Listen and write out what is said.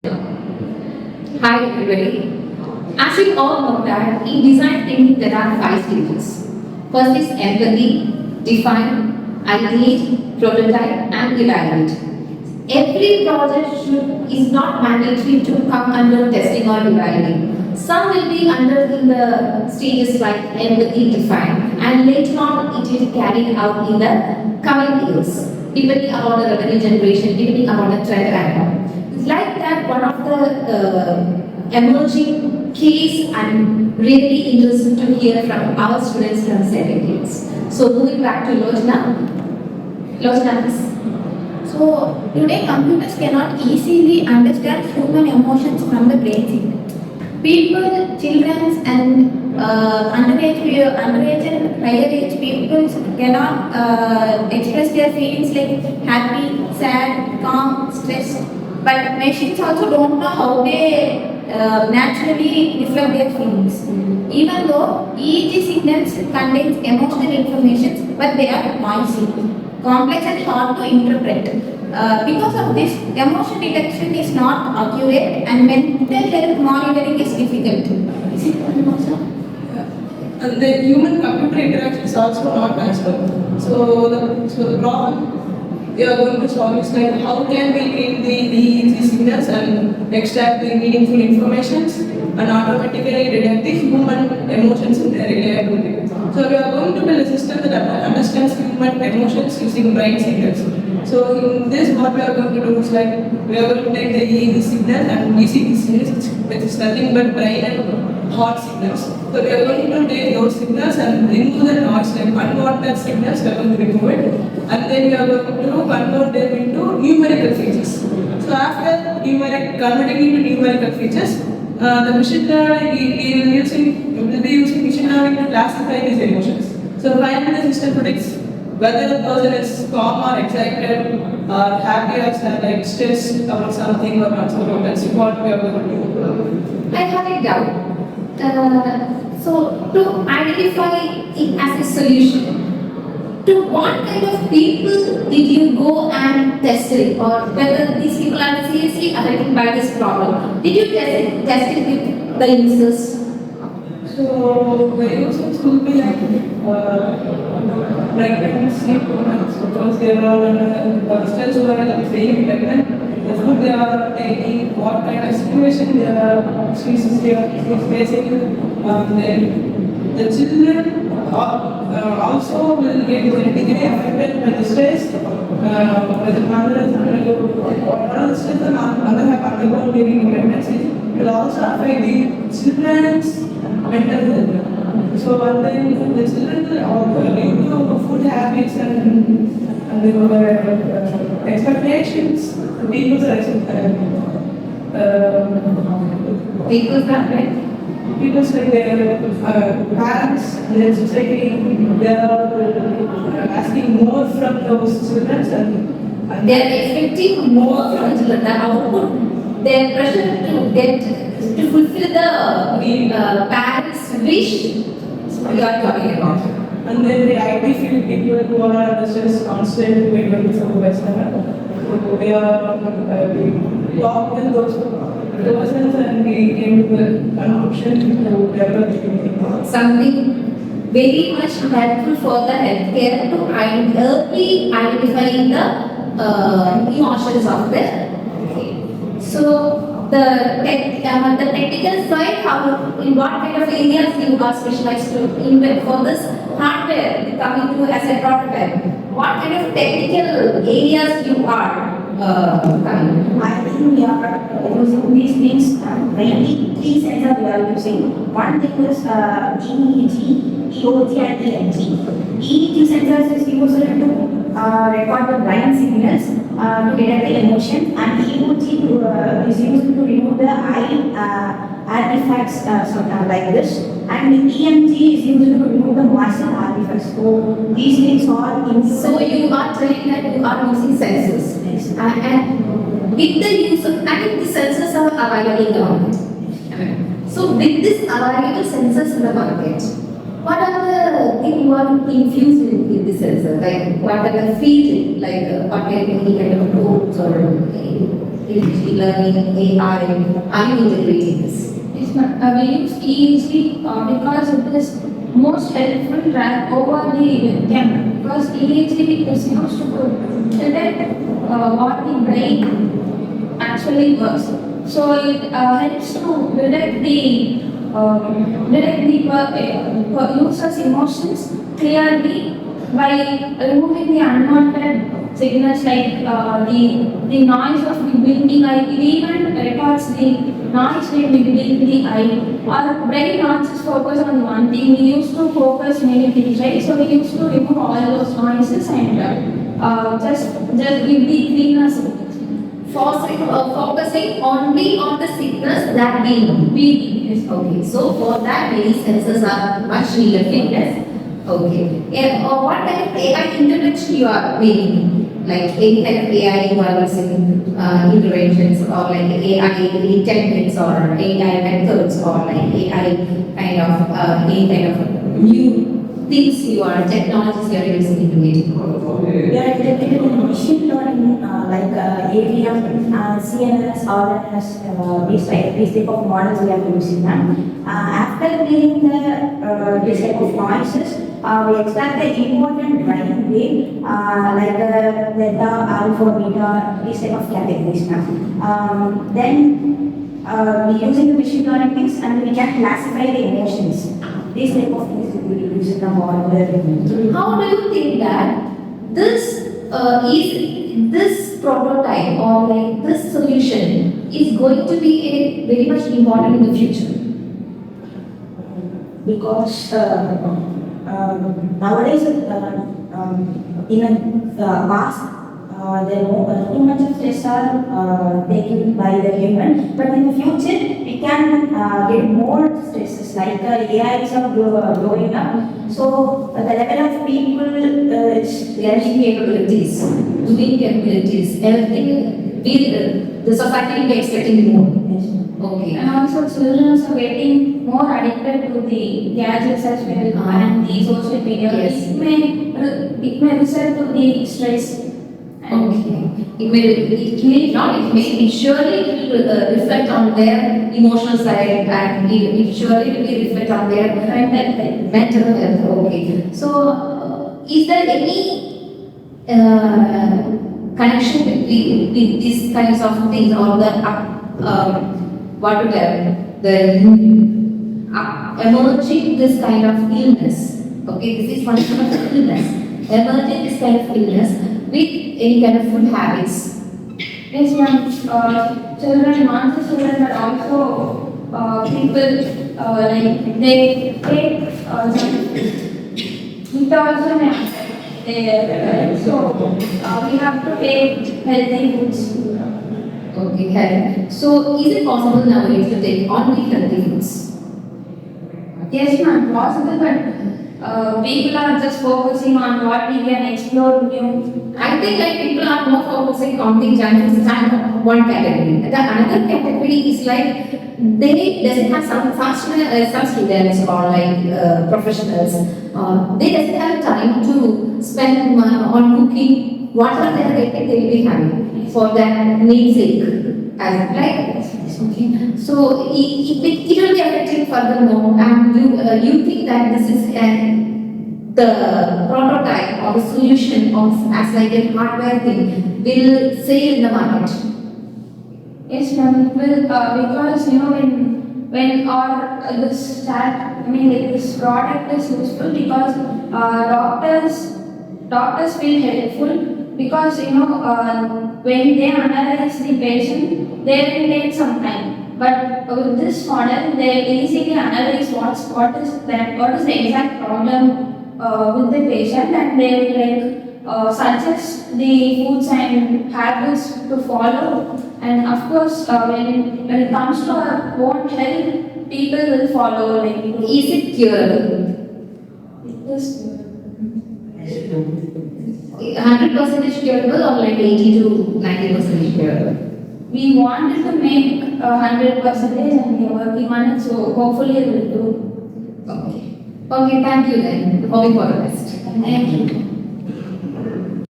Hi everybody. As we all know that in design thinking there are five stages. First is empathy, define, ideate, prototype and evaluate. Every project is not mandatory to come under testing or evaluating. Some will be under in the stages like empathy, define, and later on it will be carried out in the coming years, depending upon the revenue generation, depending upon the trend and all. It's like that one of the emerging case and really interesting to hear from our students from second years. So moving back to Lojna. Lojna, please. So today computers cannot easily understand human emotions from the brain signals. People, children and underage and higher age people cannot express their feelings like happy, sad, calm, stressed. But machines also don't know how they naturally reflect their feelings. Even though EEG signals contains emotional information, but they are noisy, complex and hard to interpret. Because of this, emotion detection is not accurate and mental health monitoring is difficult. Is it possible? And the human computer interaction is also not natural. So the problem we are going to solve is like how can we read the EEG signals and extract the meaningful information and automatically detect the human emotions in their reliability. So we are going to build a system that understands human emotions using brain signals. So in this, what we are going to do is like we are going to take the EEG signal and ECG signals, which is nothing but brain and heart signals. So we are going to take those signals and remove the noise, like unwanted signals. We are going to remove it, and then we are going to convert them into numerical features. So after converting into numerical features, the machine learning will be using machine learning to classify these emotions. So finally, the system predicts whether the person is calm or excited, or happy or sad, like stressed about something or not. So that's what we are going to do. I have a doubt. So to identify it as a solution, to what kind of people did you go and test it, or whether these people are seriously affected by this problem? Did you test it with the users? So the users will be pregnancy programs because they are all still saying pregnant. The food they are taking, what kind of situation they are facing. Then the children also will get genetically affected by the stress. With the mother whatever stress the mother have undergone during pregnancy will also affect the children's mental health. So and then the children due to food habits and the expectations, people's People's that right? people's like their parents, their society, they are asking more from those children and They are expecting more from children. The output, their pressure to fulfill the parents' wish. We are talking about. and then the IT field people who are just constant waiting for Western. We are we talked with those persons and we came to a conclusion to develop Something very much helpful for the healthcare to early identifying the emotions of the patient. So the technical side, how in what kind of areas you are specialized to invent for this hardware coming to as a prototype? What kind of technical areas you are coming? I think we are using these things mainly three sensors we are using. One thing is EEG, EOG and EMG. EEG sensors is used to record the brain signals to detect the emotion, and EOG is used to remove the eye artifacts like this, and EMG is used to remove the motion artifacts. So these things are in. So you are telling that you are using sensors. Yes. And with the use of, I think the sensors are available in the market. So with this available sensors in the market, what are the things you are infused with the sensor? Like what are the feeling? Like what kind of any kind of codes or learning, AI? Are you integrating this? Yes, ma'am. We use EEG because it is most helpful over the camera. Because EEG is used to detect what the brain actually works. So it helps to detect the user's emotions clearly by removing the unwanted signals like the noise of the blinking eye. It even records the noise when we blink the eye. Our brain not just focus on one thing. We used to focus many things, right? So we used to remove all those noises and just give the cleaner signals. Focusing only on the signals that we Yes. okay. So for that, many sensors are much needed. Yes. Okay. And what kind of AI intervention you are making? Like any kind of AI you are using interventions, or like AI techniques or AI methods, or like AI kind of any kind of new things technologies you are using in creating. We are integrated in machine learning like AVM, CNS, RNS, these type of models we are using them. After clearing this type of noises, we extract the important brain wave like delta, alpha, beta, these type of categories now. Then we using the machine learning things and we can classify the emotions. These type of things we will use in the model. How do you think that this prototype or like this solution is going to be very much important in the future? Because nowadays in a past there are too much of stress are taken by the human, but in the future we can get more stresses like AIs are growing up, so the level of people is Learning capabilities, doing capabilities, everything the society will be expecting more. Okay. And also children are getting more addicted to the gadgets as well and the social media. Yes. It may result to the stress. Okay. It may surely it will reflect on their emotional side, and it surely will reflect on their mental health. Okay. So, is there any connection with these kinds of things, or what to tell, emerging this kind of illness? Okay, this is one kind of illness. Emerging this kind of illness with any kind of food habits. Yes, ma'am. Children, not just children, but also people like they take it also may affect their so we have to take healthy foods. Okay, health. So, is it possible nowadays to take only healthy foods? Yes, ma'am, possible, but people are just focusing on what we can explore new. I think like people are more focusing on the junk foods and one category. The another category is like they doesn't have some students or like professionals. They doesn't have time to spend on cooking. Whatever they are getting, they will be having for their namesake. As like okay. So it will be affecting furthermore, and you think that this is the prototype or the solution of as like a hardware thing will sell in the market. Yes, ma'am, it will because when this like this product is useful because doctors feel helpful because when they analyze the patient they will take some time, but with this model they easily analyze what is the exact problem with the patient, and they will suggest the foods and habits to follow. And of course, when it comes to our own health, people will follow. Like, Is it curable? this, 100% curable or like 80 to 90% curable? we wanted to make 100%, and we are working on it. So hopefully, it will do. Okay. Okay, thank you then. Hoping for the best. Thank you.